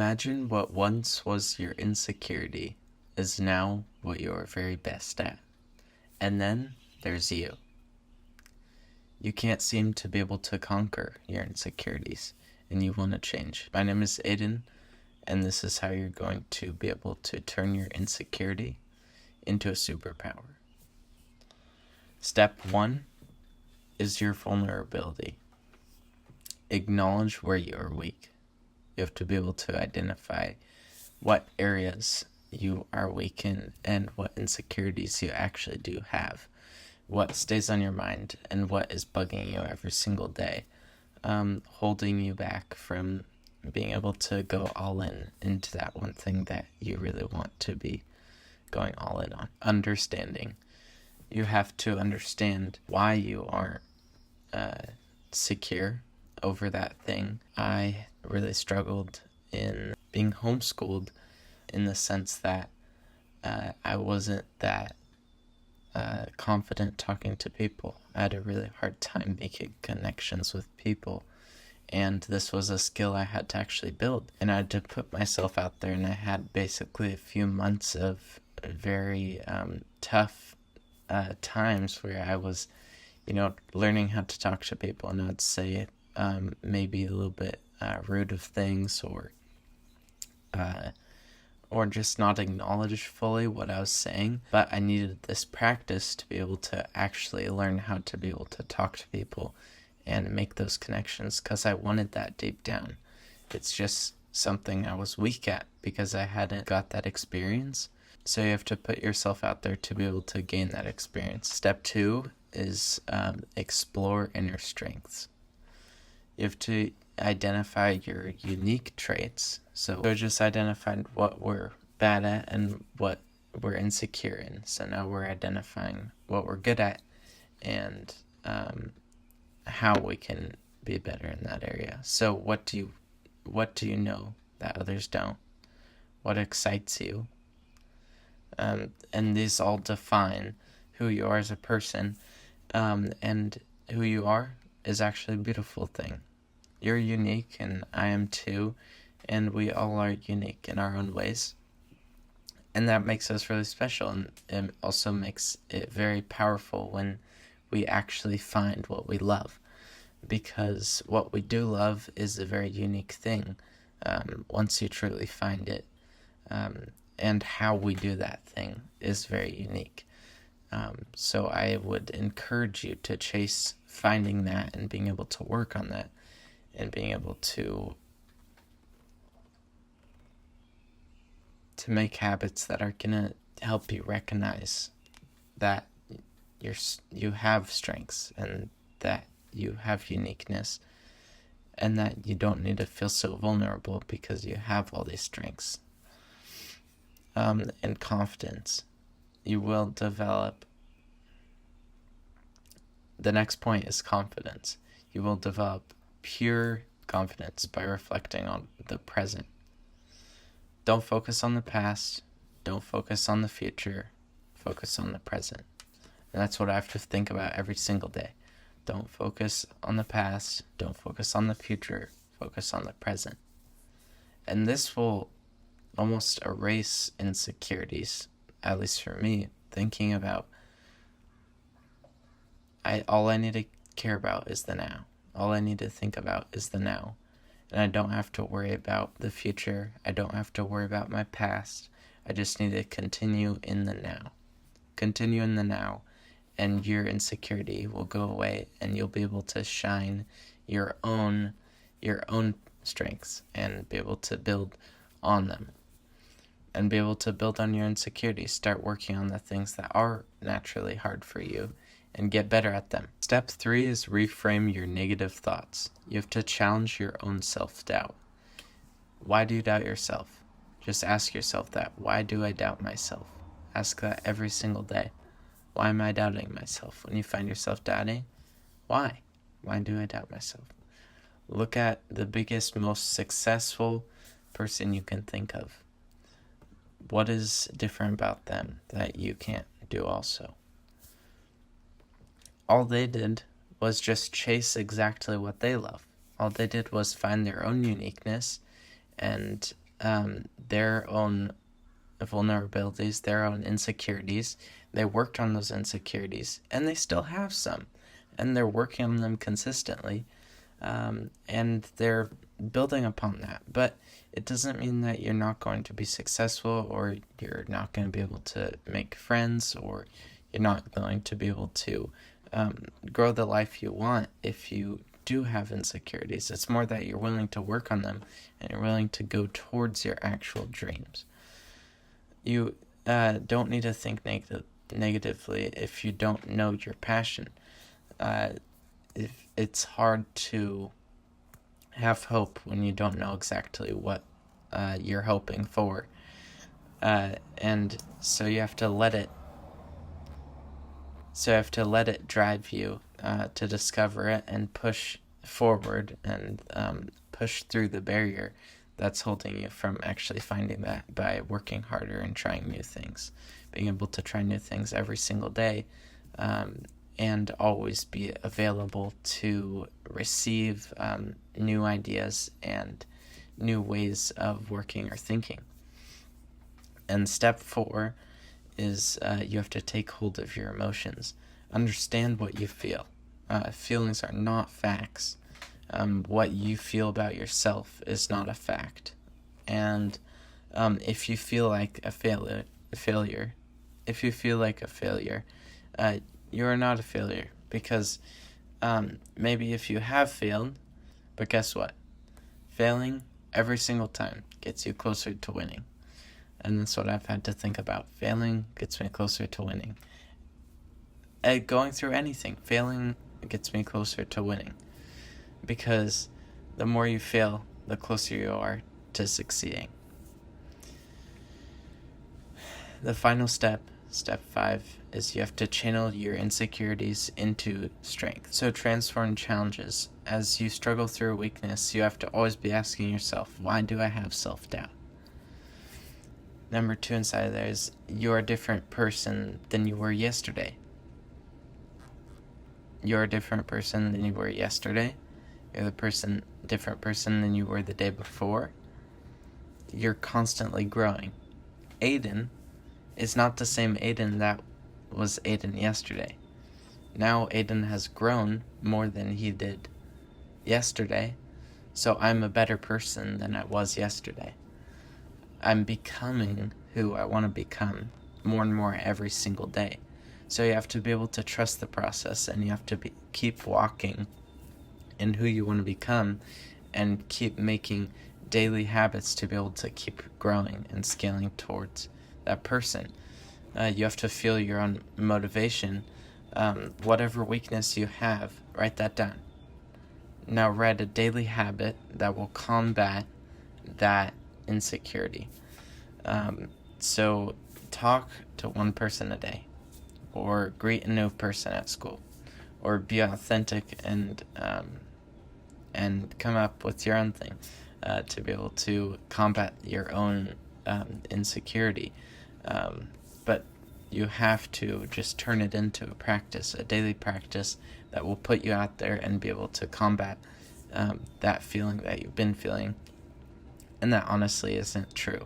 Imagine what once was your insecurity is now what you are very best at. And then there's you. You can't seem to be able to conquer your insecurities, and you want to change. My name is Aiden, and this is how you're going to be able to turn your insecurity into a superpower. Step 1 is your vulnerability. Acknowledge where you are weak. You have to be able to identify what areas you are weak in and what insecurities you actually do have. What stays on your mind and what is bugging you every single day, holding you back from being able to go all in into that one thing that you really want to be going all in on. Understanding. You have to understand why you aren't secure over that thing. I really struggled in being homeschooled in the sense that I wasn't that confident talking to people. I had a really hard time making connections with people, and this was a skill I had to actually build, and I had to put myself out there, and I had basically a few months of very tough times where I was learning how to talk to people, and I'd say maybe a little bit rude of things or just not acknowledge fully what I was saying. But I needed this practice to be able to actually learn how to be able to talk to people and make those connections, because I wanted that deep down. It's just something I was weak at because I hadn't got that experience. So you have to put yourself out there to be able to gain that experience. Step 2 is explore inner strengths. You have to identify your unique traits. So we just identified what we're bad at and what we're insecure in. So now we're identifying what we're good at and how we can be better in that area. So what do you know that others don't? What excites you? And these all define who you are as a person, and who you are is actually a beautiful thing. You're unique, and I am too, and we all are unique in our own ways. And that makes us really special, and it also makes it very powerful when we actually find what we love. Because what we do love is a very unique thing, once you truly find it. And how we do that thing is very unique. So I would encourage you to chase finding that and being able to work on that and being able to make habits that are going to help you recognize that you have strengths and that you have uniqueness and that you don't need to feel so vulnerable because you have all these strengths. And confidence. You will develop. The next point is confidence. You will develop pure confidence by reflecting on the present. Don't focus on the past. Don't focus on the future. Focus on the present. And that's what I have to think about every single day. Don't focus on the past. Don't focus on the future. Focus on the present. And this will almost erase insecurities, at least for me, thinking about all I need to care about is the now. All I need to think about is the now. And I don't have to worry about the future. I don't have to worry about my past. I just need to continue in the now. Continue in the now, and your insecurity will go away, and you'll be able to shine your own strengths and be able to build on them. And be able to build on your insecurities. Start working on the things that are naturally hard for you and get better at them. Step 3 is reframe your negative thoughts. You have to challenge your own self-doubt. Why do you doubt yourself? Just ask yourself that. Why do I doubt myself? Ask that every single day. Why am I doubting myself? When you find yourself doubting, why? Why do I doubt myself? Look at the biggest, most successful person you can think of. What is different about them that you can't do also? All they did was just chase exactly what they love. All they did was find their own uniqueness and their own vulnerabilities, their own insecurities. They worked on those insecurities, and they still have some, and they're working on them consistently, and they're building upon that. But it doesn't mean that you're not going to be successful, or you're not going to be able to make friends, or you're not going to be able to grow the life you want if you do have insecurities. It's more that you're willing to work on them, and you're willing to go towards your actual dreams. You don't need to think negatively if you don't know your passion. If it's hard to have hope when you don't know exactly what you're hoping for, and so you have to let it. So you have to let it drive you to discover it and push forward and push through the barrier that's holding you from actually finding that by working harder and trying new things, being able to try new things every single day, and always be available to receive new ideas and new ways of working or thinking. And step 4 is you have to take hold of your emotions. Understand what you feel. Feelings are not facts. What you feel about yourself is not a fact. And if you feel like a failure, if you feel like a failure, you are not a failure, because maybe if you have failed, but guess what? Failing every single time gets you closer to winning. And that's what I've had to think about. Failing gets me closer to winning. Going through anything, failing gets me closer to winning. Because the more you fail, the closer you are to succeeding. The final step, step 5, is you have to channel your insecurities into strength. So transform challenges. As you struggle through a weakness, you have to always be asking yourself, why do I have self-doubt? Number 2 inside of there is, you're a different person than you were yesterday. You're a different person than you were yesterday. You're different person than you were the day before. You're constantly growing. Aiden is not the same Aiden that was Aiden yesterday. Now Aiden has grown more than he did yesterday, so I'm a better person than I was yesterday. I'm becoming who I want to become more and more every single day. So you have to be able to trust the process, and you have to keep walking in who you want to become, and keep making daily habits to be able to keep growing and scaling towards that person. You have to feel your own motivation. Whatever weakness you have, write that down. Now write a daily habit that will combat that insecurity. So talk to one person a day, or greet a new person at school, or be authentic and come up with your own thing to be able to combat your own insecurity. But you have to just turn it into a practice, a daily practice that will put you out there and be able to combat that feeling that you've been feeling. And that honestly isn't true.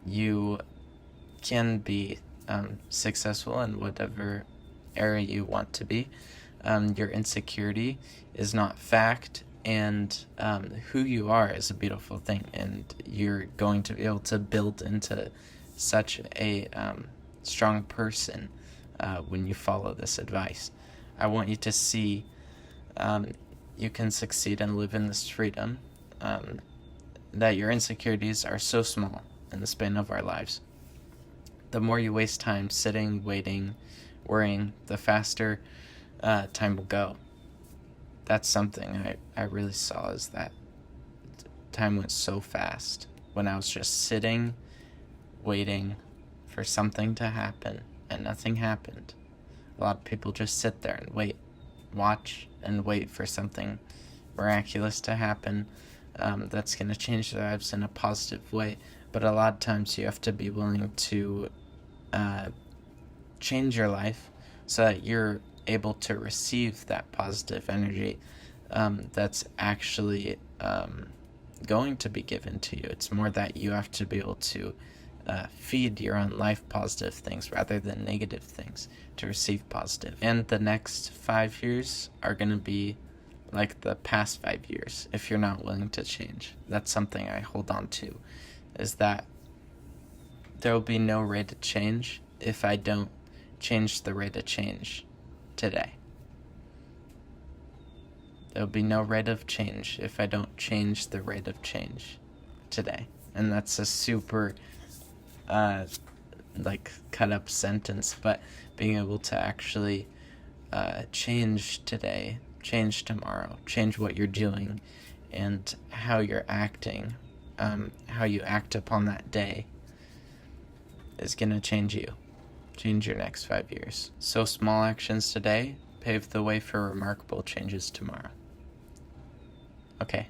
You can be successful in whatever area you want to be. Your insecurity is not fact, and who you are is a beautiful thing, and you're going to be able to build into such a strong person when you follow this advice. I want you to see you can succeed and live in this freedom, that your insecurities are so small in the span of our lives. The more you waste time sitting, waiting, worrying, the faster time will go. That's something I really saw, is that time went so fast when I was just sitting, waiting for something to happen, and nothing happened. A lot of people just sit there and watch and wait for something miraculous to happen that's going to change their lives in a positive way. But a lot of times you have to be willing to change your life so that you're able to receive that positive energy that's actually going to be given to you. It's more that you have to be able to feed your own life positive things rather than negative things to receive positive. And the next 5 years are going to be like the past 5 years if you're not willing to change. That's something I hold on to, is that there will be no rate of change if I don't change the rate of change today. There will be no rate of change if I don't change the rate of change today. And that's a super cut up sentence, but being able to actually change today, change tomorrow, change what you're doing and how you're acting, how you act upon that day is going to change you, change your next 5 years. So small actions today pave the way for remarkable changes tomorrow. Okay,